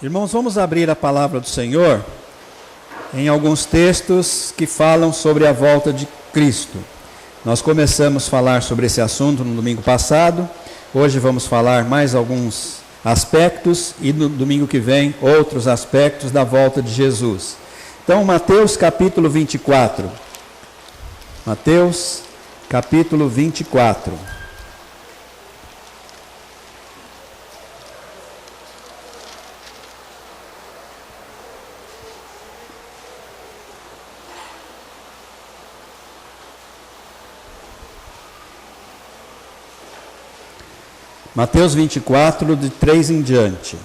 Irmãos, vamos abrir a palavra do Senhor em alguns textos que falam sobre a volta de Cristo. Nós começamos a falar sobre esse assunto no domingo passado, hoje vamos falar mais alguns aspectos e no domingo que vem outros aspectos da volta de Jesus. Então, Mateus capítulo 24. Mateus capítulo 24. Mateus 24, de 3 em diante.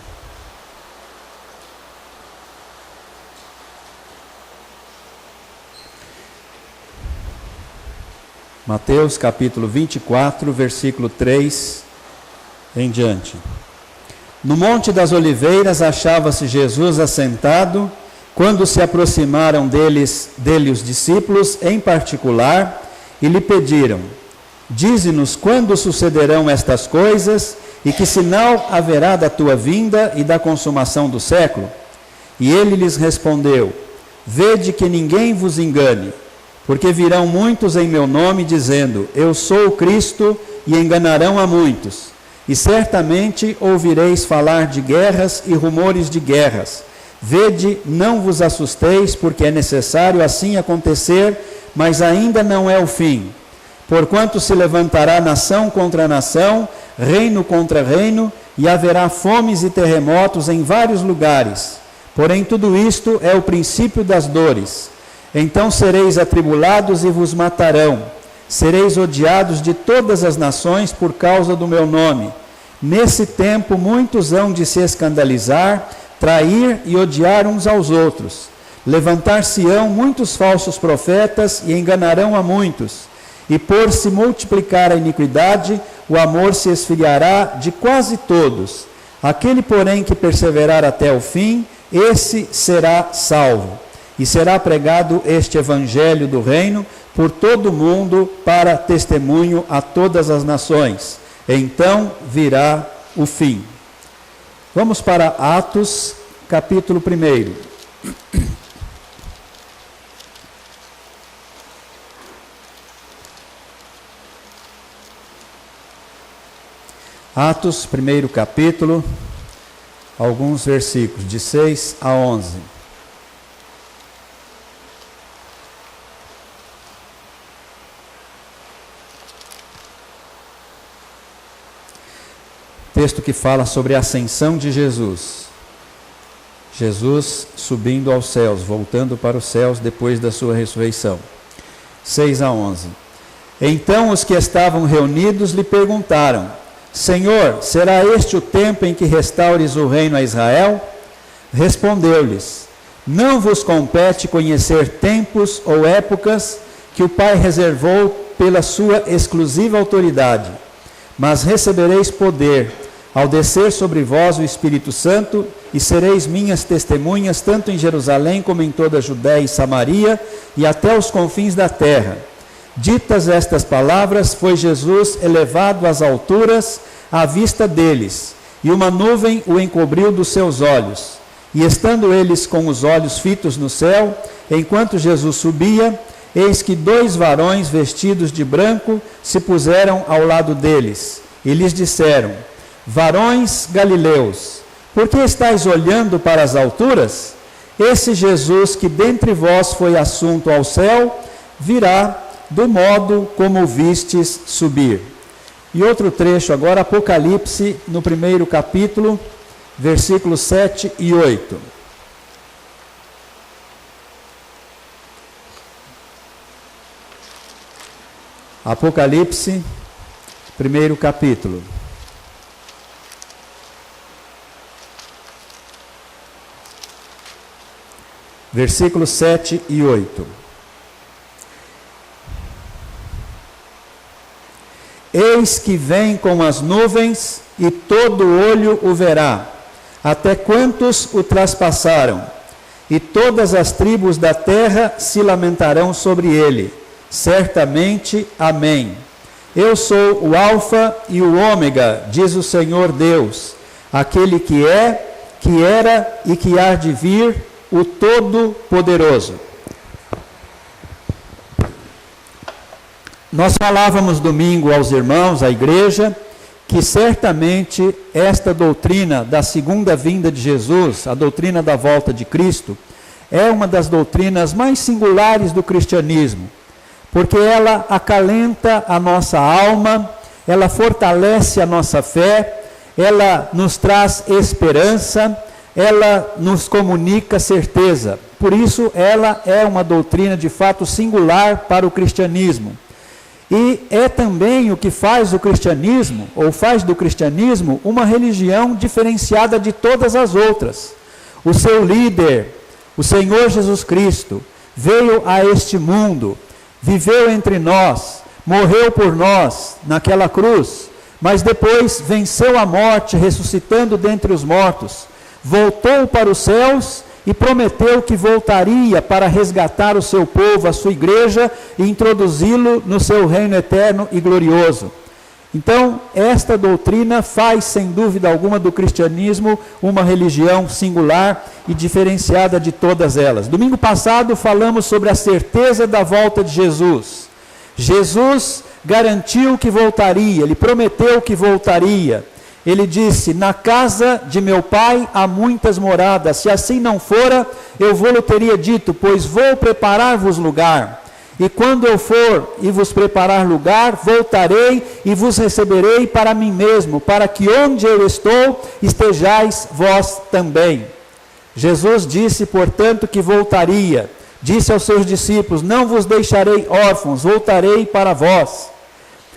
Mateus capítulo 24, versículo 3 em diante. No Monte das Oliveiras achava-se Jesus assentado, quando se aproximaram dele os discípulos em particular, e lhe pediram: dize-nos quando sucederão estas coisas, e que sinal haverá da tua vinda e da consumação do século? E ele lhes respondeu: vede que ninguém vos engane, porque virão muitos em meu nome, dizendo: eu sou o Cristo, e enganarão a muitos. E certamente ouvireis falar de guerras e rumores de guerras. Vede, não vos assusteis, porque é necessário assim acontecer, mas ainda não é o fim. Porquanto se levantará nação contra nação, reino contra reino, e haverá fomes e terremotos em vários lugares. Porém, tudo isto é o princípio das dores. Então sereis atribulados e vos matarão. Sereis odiados de todas as nações por causa do meu nome. Nesse tempo muitos hão de se escandalizar, trair e odiar uns aos outros. Levantar-se-ão muitos falsos profetas e enganarão a muitos. E por se multiplicar a iniquidade, o amor se esfriará de quase todos. Aquele, porém, que perseverar até o fim, esse será salvo. E será pregado este evangelho do reino por todo o mundo para testemunho a todas as nações. Então virá o fim. Vamos para Atos, capítulo 1. Atos, 1º capítulo, alguns versículos, de 6 a 11. Texto que fala sobre a ascensão de Jesus. Jesus subindo aos céus, voltando para os céus depois da sua ressurreição. 6 a 11. Então os que estavam reunidos lhe perguntaram: Senhor, será este o tempo em que restaures o reino a Israel? Respondeu-lhes: não vos compete conhecer tempos ou épocas que o Pai reservou pela sua exclusiva autoridade, mas recebereis poder ao descer sobre vós o Espírito Santo, e sereis minhas testemunhas tanto em Jerusalém como em toda a Judéia e Samaria e até os confins da terra. Ditas estas palavras, foi Jesus elevado às alturas à vista deles, e uma nuvem o encobriu dos seus olhos. E estando eles com os olhos fitos no céu, enquanto Jesus subia, eis que 2 varões vestidos de branco se puseram ao lado deles, e lhes disseram: varões galileus, por que estáis olhando para as alturas? Esse Jesus que dentre vós foi assunto ao céu, virá do modo como o vistes subir. E outro trecho agora, Apocalipse, no 1º capítulo, versículos 7 e 8. Apocalipse, 1º capítulo. Versículos 7 e 8. Eis que vem com as nuvens, e todo olho o verá, até quantos o traspassaram, e todas as tribos da terra se lamentarão sobre ele. Certamente, amém. Eu sou o Alfa e o Ômega, diz o Senhor Deus, aquele que é, que era e que há de vir, o Todo-Poderoso. Nós falávamos domingo aos irmãos, à igreja, que certamente esta doutrina da segunda vinda de Jesus, a doutrina da volta de Cristo, é uma das doutrinas mais singulares do cristianismo, porque ela acalenta a nossa alma, ela fortalece a nossa fé, ela nos traz esperança, ela nos comunica certeza. Por isso, ela é uma doutrina de fato singular para o cristianismo. E é também o que faz o cristianismo, ou faz do cristianismo, uma religião diferenciada de todas as outras. O seu líder, o Senhor Jesus Cristo, veio a este mundo, viveu entre nós, morreu por nós naquela cruz, mas depois venceu a morte, ressuscitando dentre os mortos, voltou para os céus e prometeu que voltaria para resgatar o seu povo, a sua igreja, e introduzi-lo no seu reino eterno e glorioso. Então, esta doutrina faz, sem dúvida alguma, do cristianismo uma religião singular e diferenciada de todas elas. Domingo passado falamos sobre a certeza da volta de Jesus. Jesus garantiu que voltaria, ele prometeu que voltaria. Ele disse: na casa de meu pai há muitas moradas, se assim não fora, eu vou-lhe teria dito, pois vou preparar-vos lugar. E quando eu for e vos preparar lugar, voltarei e vos receberei para mim mesmo, para que onde eu estou, estejais vós também. Jesus disse, portanto, que voltaria. Disse aos seus discípulos: não vos deixarei órfãos, voltarei para vós.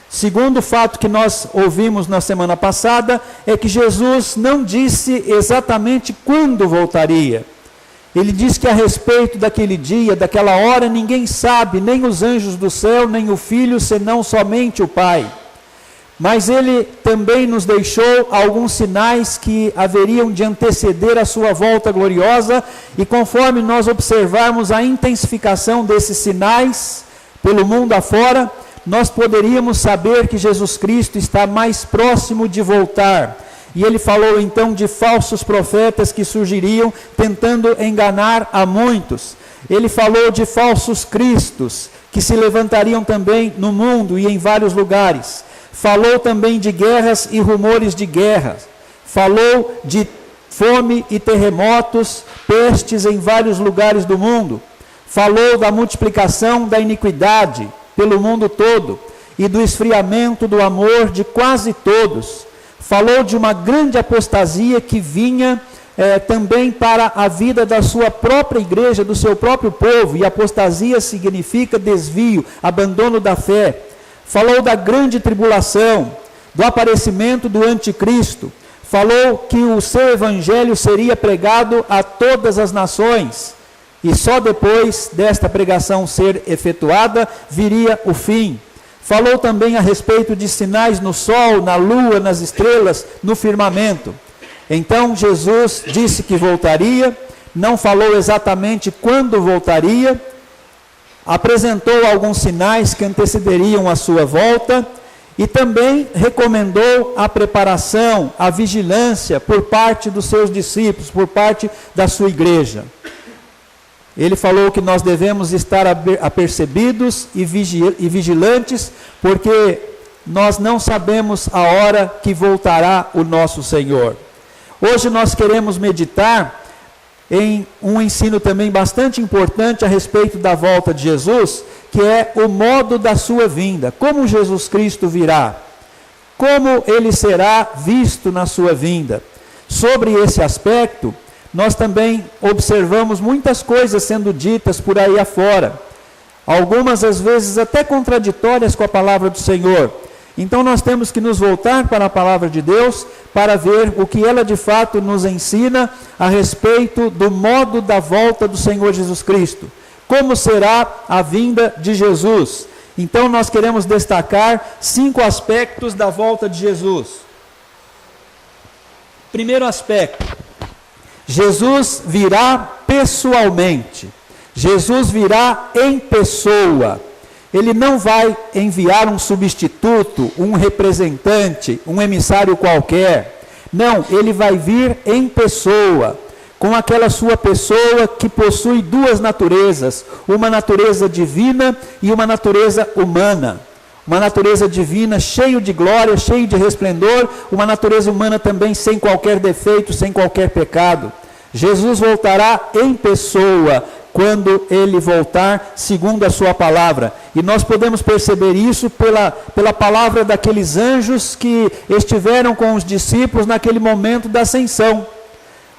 Segundo fato que nós ouvimos na semana passada, é que Jesus não disse exatamente quando voltaria. Ele diz que a respeito daquele dia, daquela hora, ninguém sabe, nem os anjos do céu, nem o Filho, senão somente o Pai. Mas ele também nos deixou alguns sinais que haveriam de anteceder a sua volta gloriosa, e conforme nós observarmos a intensificação desses sinais pelo mundo afora, nós poderíamos saber que Jesus Cristo está mais próximo de voltar. E ele falou então de falsos profetas que surgiriam tentando enganar a muitos. Ele falou de falsos cristos que se levantariam também no mundo e em vários lugares. Falou também de guerras e rumores de guerras. Falou de fome e terremotos, pestes em vários lugares do mundo. Falou da multiplicação da iniquidade pelo mundo todo e do esfriamento do amor de quase todos. Falou de uma grande apostasia que vinha também para a vida da sua própria igreja, do seu próprio povo, e apostasia significa desvio, abandono da fé. Falou da grande tribulação, do aparecimento do anticristo. Falou que o seu evangelho seria pregado a todas as nações, e só depois desta pregação ser efetuada, viria o fim. Falou também a respeito de sinais no sol, na lua, nas estrelas, no firmamento. Então Jesus disse que voltaria, não falou exatamente quando voltaria, apresentou alguns sinais que antecederiam a sua volta, e também recomendou a preparação, a vigilância por parte dos seus discípulos, por parte da sua igreja. Ele falou que nós devemos estar apercebidos e vigilantes, porque nós não sabemos a hora que voltará o nosso Senhor. Hoje nós queremos meditar em um ensino também bastante importante a respeito da volta de Jesus, que é o modo da sua vinda. Como Jesus Cristo virá? Como ele será visto na sua vinda? Sobre esse aspecto, nós também observamos muitas coisas sendo ditas por aí afora, algumas às vezes até contraditórias com a palavra do Senhor. Então nós temos que nos voltar para a palavra de Deus para ver o que ela de fato nos ensina a respeito do modo da volta do Senhor Jesus Cristo. Como será a vinda de Jesus? Então nós queremos destacar 5 aspectos da volta de Jesus. Primeiro aspecto: Jesus virá pessoalmente. Jesus virá em pessoa. Ele não vai enviar um substituto, um representante, um emissário qualquer. Não, ele vai vir em pessoa, com aquela sua pessoa que possui duas naturezas, uma natureza divina e uma natureza humana. Uma natureza divina cheio de glória, cheio de resplendor, uma natureza humana também sem qualquer defeito, sem qualquer pecado. Jesus voltará em pessoa quando ele voltar, segundo a sua palavra. E nós podemos perceber isso pela palavra daqueles anjos que estiveram com os discípulos naquele momento da ascensão.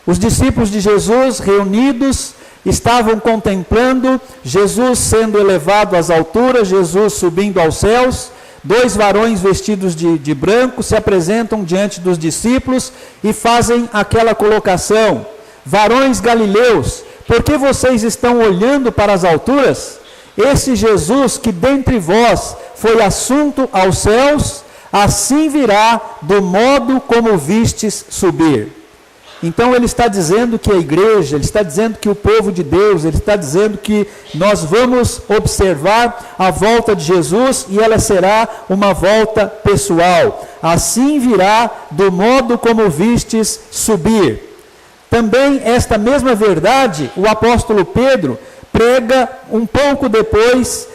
Os discípulos de Jesus, reunidos, estavam contemplando Jesus sendo elevado às alturas, Jesus subindo aos céus. Dois varões vestidos de branco se apresentam diante dos discípulos e fazem aquela colocação: varões galileus, por que vocês estão olhando para as alturas? Esse Jesus que dentre vós foi assunto aos céus, assim virá do modo como vistes subir. Então ele está dizendo que a igreja, ele está dizendo que o povo de Deus, ele está dizendo que nós vamos observar a volta de Jesus e ela será uma volta pessoal. Assim virá do modo como vistes subir. Também esta mesma verdade, o apóstolo Pedro prega um pouco depois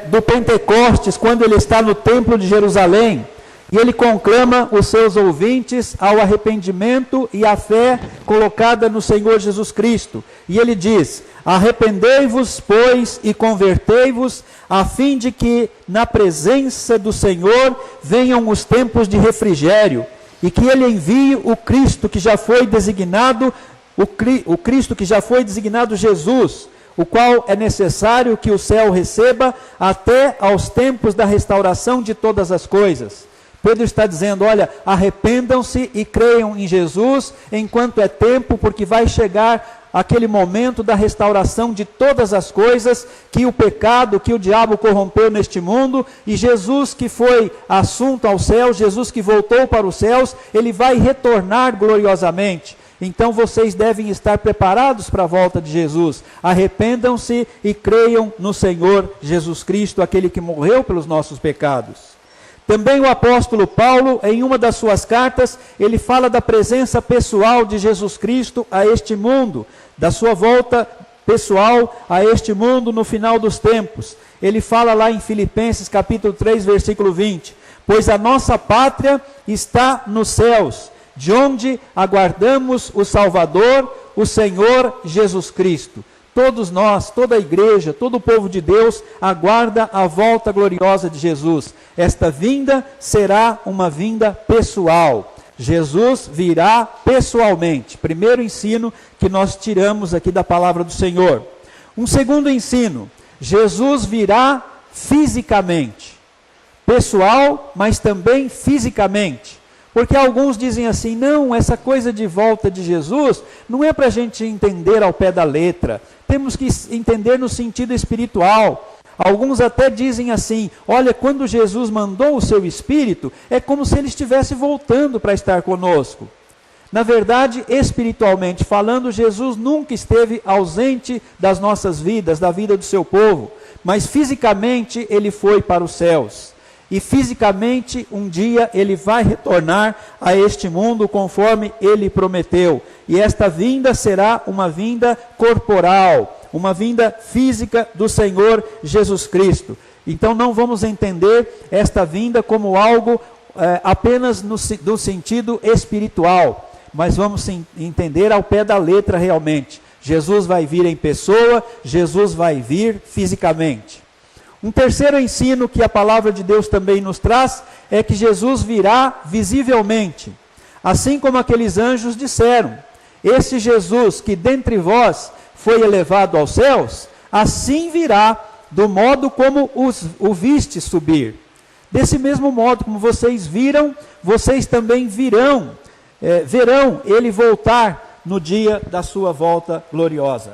do Pentecostes, quando ele está no templo de Jerusalém. E ele conclama os seus ouvintes ao arrependimento e à fé colocada no Senhor Jesus Cristo. E ele diz: arrependei-vos, pois, e convertei-vos, a fim de que na presença do Senhor venham os tempos de refrigério, e que ele envie o Cristo que já foi designado, o Cristo que já foi designado Jesus, o qual é necessário que o céu receba até aos tempos da restauração de todas as coisas. Pedro está dizendo: olha, arrependam-se e creiam em Jesus enquanto é tempo, porque vai chegar aquele momento da restauração de todas as coisas que o pecado, que o diabo corrompeu neste mundo, e Jesus que foi assunto aos céus, Jesus que voltou para os céus, ele vai retornar gloriosamente. Então vocês devem estar preparados para a volta de Jesus. Arrependam-se e creiam no Senhor Jesus Cristo, aquele que morreu pelos nossos pecados. Também o apóstolo Paulo, em uma das suas cartas, ele fala da presença pessoal de Jesus Cristo a este mundo, da sua volta pessoal a este mundo no final dos tempos. Ele fala lá em Filipenses capítulo 3, versículo 20: pois a nossa pátria está nos céus, de onde aguardamos o Salvador, o Senhor Jesus Cristo. Todos nós, toda a igreja, todo o povo de Deus aguarda a volta gloriosa de Jesus. Esta vinda será uma vinda pessoal. Jesus virá pessoalmente. Primeiro ensino que nós tiramos aqui da palavra do Senhor. Um segundo ensino: Jesus virá fisicamente. Pessoal, mas também fisicamente. Porque alguns dizem assim: não, essa coisa de volta de Jesus não é para a gente entender ao pé da letra, temos que entender no sentido espiritual. Alguns até dizem assim: olha, quando Jesus mandou o seu Espírito, é como se ele estivesse voltando para estar conosco. Na verdade, espiritualmente falando, Jesus nunca esteve ausente das nossas vidas, da vida do seu povo, mas fisicamente ele foi para os céus. E fisicamente, um dia, ele vai retornar a este mundo conforme ele prometeu. E esta vinda será uma vinda corporal, uma vinda física do Senhor Jesus Cristo. Então não vamos entender esta vinda como algo apenas no sentido espiritual, mas vamos entender ao pé da letra realmente. Jesus vai vir em pessoa, Jesus vai vir fisicamente. Um terceiro ensino que a palavra de Deus também nos traz é que Jesus virá visivelmente, assim como aqueles anjos disseram: esse Jesus que dentre vós foi elevado aos céus, assim virá do modo como o viste subir. Desse mesmo modo como vocês viram, vocês também verão ele voltar no dia da sua volta gloriosa.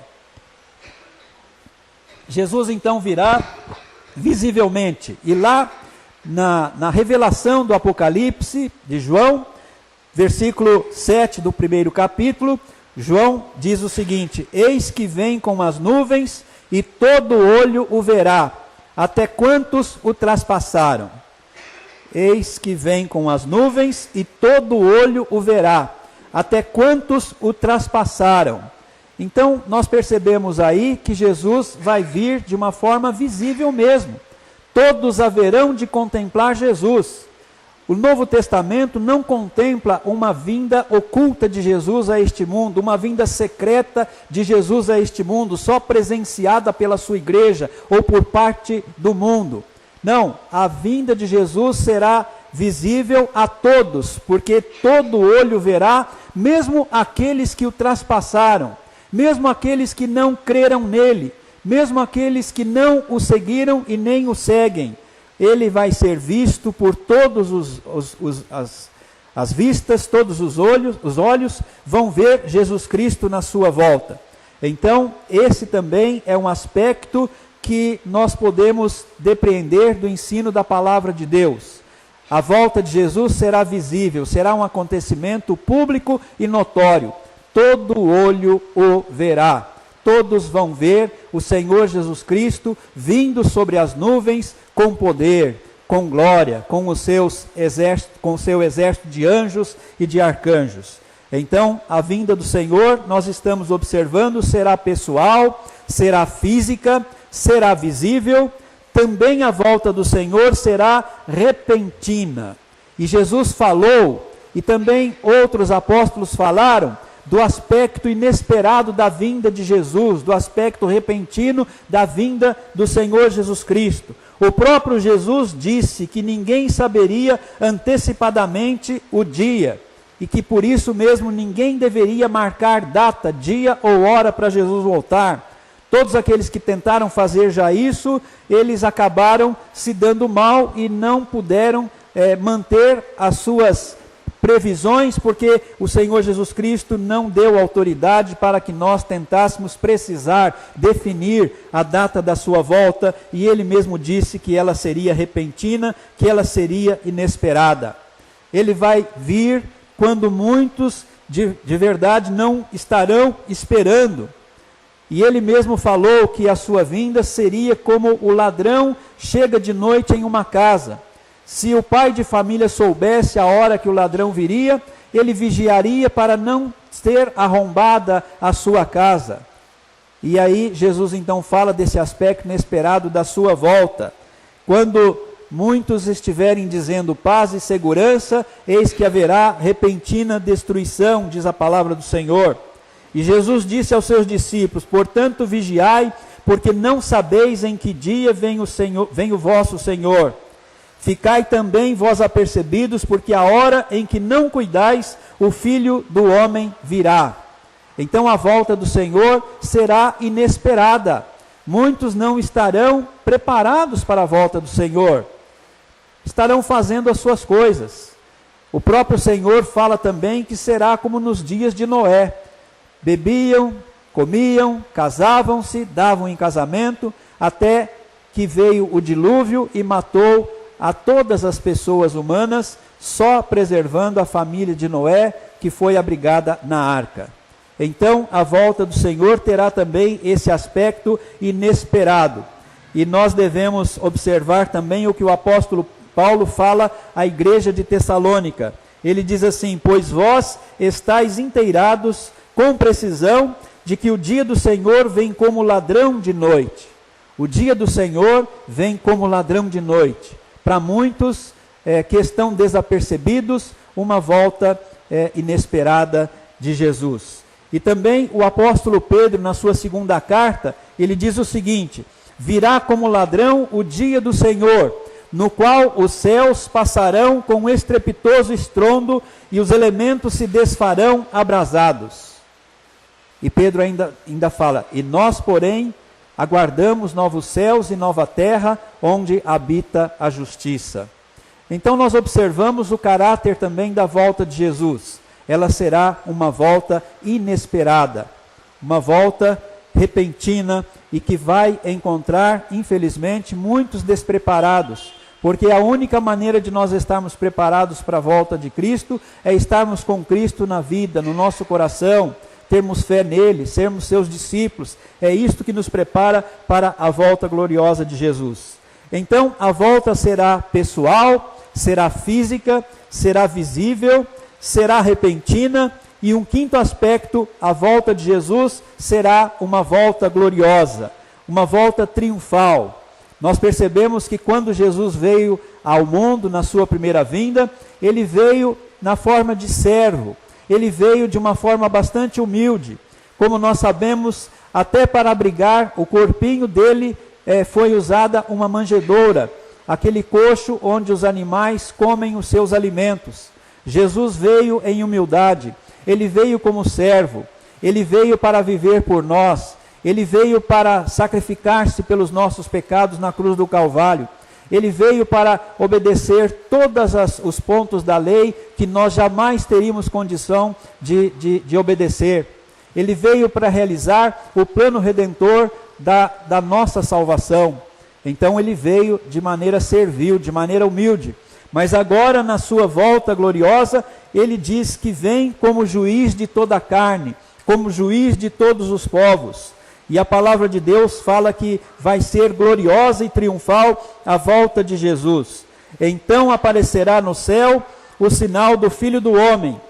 Jesus então virá visivelmente, e lá na revelação do Apocalipse de João, versículo 7 do primeiro capítulo, João diz o seguinte: eis que vem com as nuvens, e todo olho o verá, até quantos o traspassaram. eis que vem com as nuvens, e todo olho o verá, até quantos o traspassaram. Então, nós percebemos aí que Jesus vai vir de uma forma visível mesmo. Todos haverão de contemplar Jesus. O Novo Testamento não contempla uma vinda oculta de Jesus a este mundo, uma vinda secreta de Jesus a este mundo, só presenciada pela sua igreja ou por parte do mundo. Não, a vinda de Jesus será visível a todos, porque todo olho verá, mesmo aqueles que o traspassaram, mesmo aqueles que não creram nele, mesmo aqueles que não o seguiram e nem o seguem. Ele vai ser visto por todos as vistas, todos os olhos vão ver Jesus Cristo na sua volta. Então, esse também é um aspecto que nós podemos depreender do ensino da palavra de Deus. A volta de Jesus será visível, será um acontecimento público e notório. Todo olho o verá. Todos vão ver o Senhor Jesus Cristo vindo sobre as nuvens com poder, com glória, com seu exército de anjos e de arcanjos. Então, a vinda do Senhor, nós estamos observando, será pessoal, será física, será visível. Também a volta do Senhor será repentina. E Jesus falou, e também outros apóstolos falaram, do aspecto inesperado da vinda de Jesus, do aspecto repentino da vinda do Senhor Jesus Cristo. O próprio Jesus disse que ninguém saberia antecipadamente o dia, e que por isso mesmo ninguém deveria marcar data, dia ou hora para Jesus voltar. Todos aqueles que tentaram fazer já isso, eles acabaram se dando mal e não puderam manter as suas previsões, porque o Senhor Jesus Cristo não deu autoridade para que nós tentássemos precisar, definir a data da sua volta, e Ele mesmo disse que ela seria repentina, que ela seria inesperada. Ele vai vir quando muitos de verdade não estarão esperando. E Ele mesmo falou que a sua vinda seria como o ladrão chega de noite em uma casa. Se o pai de família soubesse a hora que o ladrão viria, ele vigiaria para não ter arrombada a sua casa. E aí Jesus então fala desse aspecto inesperado da sua volta. Quando muitos estiverem dizendo paz e segurança, eis que haverá repentina destruição, diz a palavra do Senhor. E Jesus disse aos seus discípulos: portanto vigiai, porque não sabeis em que dia vem o vosso Senhor. Ficai também vós apercebidos, porque a hora em que não cuidais, o Filho do Homem virá. Então a volta do Senhor será inesperada. Muitos não estarão preparados para a volta do Senhor. Estarão fazendo as suas coisas. O próprio Senhor fala também que será como nos dias de Noé. Bebiam, comiam, casavam-se, davam em casamento, até que veio o dilúvio e matou a todas as pessoas humanas, só preservando a família de Noé, que foi abrigada na arca. Então, a volta do Senhor terá também esse aspecto inesperado. E nós devemos observar também o que o apóstolo Paulo fala à igreja de Tessalônica. Ele diz assim: pois vós estáis inteirados com precisão de que o dia do Senhor vem como ladrão de noite. O dia do Senhor vem como ladrão de noite. Para muitos que estão desapercebidos, uma volta inesperada de Jesus. E também o apóstolo Pedro, na sua segunda carta, ele diz o seguinte: virá como ladrão o dia do Senhor, no qual os céus passarão com estrepitoso estrondo e os elementos se desfarão abrasados. E Pedro ainda fala: e nós, porém, aguardamos novos céus e nova terra, onde habita a justiça. Então nós observamos o caráter também da volta de Jesus. Ela será uma volta inesperada, uma volta repentina, e que vai encontrar, infelizmente, muitos despreparados, porque a única maneira de nós estarmos preparados para a volta de Cristo é estarmos com Cristo na vida, no nosso coração, termos fé nele, sermos seus discípulos. É isto que nos prepara para a volta gloriosa de Jesus. Então, a volta será pessoal, será física, será visível, será repentina, e um quinto aspecto, a volta de Jesus será uma volta gloriosa, uma volta triunfal. Nós percebemos que quando Jesus veio ao mundo na sua primeira vinda, ele veio na forma de servo, ele veio de uma forma bastante humilde. Como nós sabemos, até para abrigar o corpinho dele foi usada uma manjedoura, aquele coxo onde os animais comem os seus alimentos. Jesus veio em humildade, ele veio como servo, ele veio para viver por nós, ele veio para sacrificar-se pelos nossos pecados na cruz do Calvário, ele veio para obedecer todos os pontos da lei que nós jamais teríamos condição de obedecer. Ele veio para realizar o plano redentor da nossa salvação. Então ele veio de maneira servil, de maneira humilde. Mas agora, na sua volta gloriosa, ele diz que vem como juiz de toda a carne, como juiz de todos os povos. E a palavra de Deus fala que vai ser gloriosa e triunfal a volta de Jesus. Então aparecerá no céu o sinal do Filho do Homem.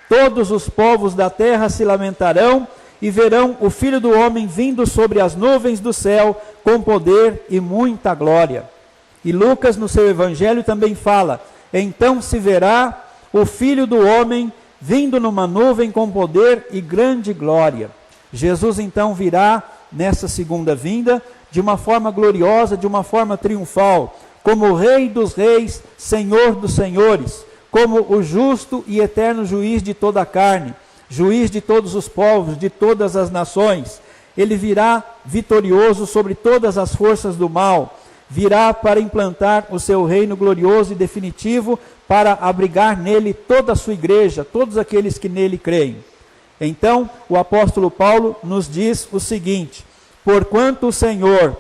Todos os povos da terra se lamentarão e verão o Filho do Homem vindo sobre as nuvens do céu com poder e muita glória. E Lucas, no seu evangelho, também fala: então se verá o Filho do Homem vindo numa nuvem com poder e grande glória. Jesus então virá nessa segunda vinda de uma forma gloriosa, de uma forma triunfal, como o Rei dos Reis, Senhor dos Senhores, como o justo e eterno juiz de toda a carne, juiz de todos os povos, de todas as nações. Ele virá vitorioso sobre todas as forças do mal, virá para implantar o seu reino glorioso e definitivo, para abrigar nele toda a sua igreja, todos aqueles que nele creem. Então, o apóstolo Paulo nos diz o seguinte: porquanto o Senhor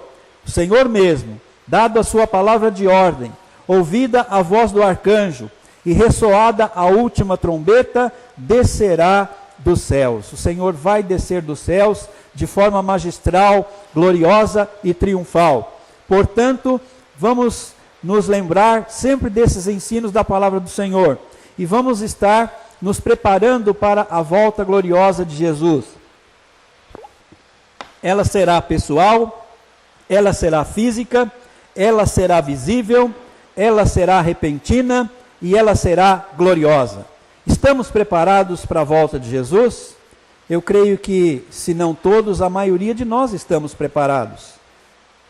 mesmo, dado a sua palavra de ordem, ouvida a voz do arcanjo e ressoada a última trombeta, descerá dos céus. O Senhor vai descer dos céus de forma magistral, gloriosa e triunfal. Portanto, vamos nos lembrar sempre desses ensinos da palavra do Senhor e vamos estar nos preparando para a volta gloriosa de Jesus. Ela será pessoal, ela será física, ela será visível, ela será repentina e ela será gloriosa. Estamos preparados para a volta de Jesus? Eu creio que, se não todos, a maioria de nós estamos preparados.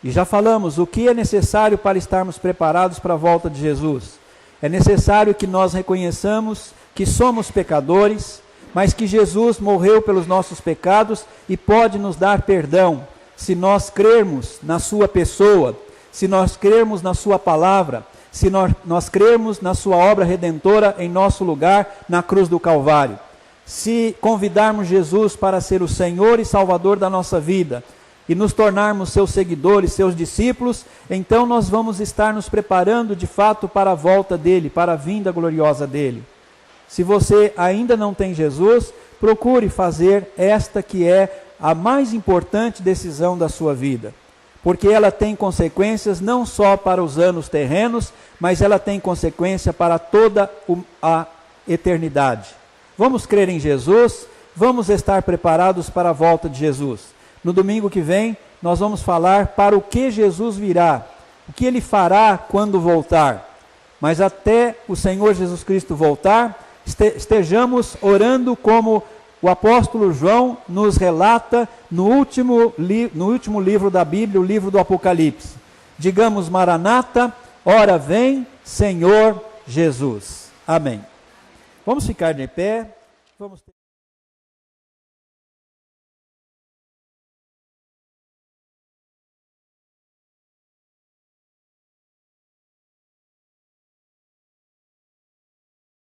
E já falamos o que é necessário para estarmos preparados para a volta de Jesus. É necessário que nós reconheçamos que somos pecadores, mas que Jesus morreu pelos nossos pecados e pode nos dar perdão, se nós crermos na sua pessoa, se nós crermos na sua palavra, se nós crermos na sua obra redentora em nosso lugar na cruz do Calvário. Se convidarmos Jesus para ser o Senhor e Salvador da nossa vida e nos tornarmos seus seguidores, seus discípulos, então nós vamos estar nos preparando de fato para a volta dele, para a vinda gloriosa dele. Se você ainda não tem Jesus, procure fazer esta que é a mais importante decisão da sua vida, porque ela tem consequências não só para os anos terrenos, mas ela tem consequência para toda a eternidade. Vamos crer em Jesus, vamos estar preparados para a volta de Jesus. No domingo que vem, nós vamos falar para o que Jesus virá, o que ele fará quando voltar. Mas até o Senhor Jesus Cristo voltar, estejamos orando como o apóstolo João nos relata no último livro da Bíblia, o livro do Apocalipse. Digamos: Maranata, ora vem, Senhor Jesus. Amém. Vamos ficar de pé.